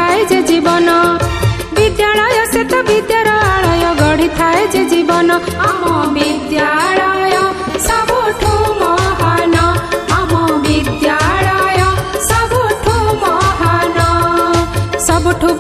थाए जे जीवन विद्यालय से तो विद्यार आलय गढ़ी थाए जे जीवन आम विद्यालय सबुठु महान आम विद्यालय सबुठु महान सबुठु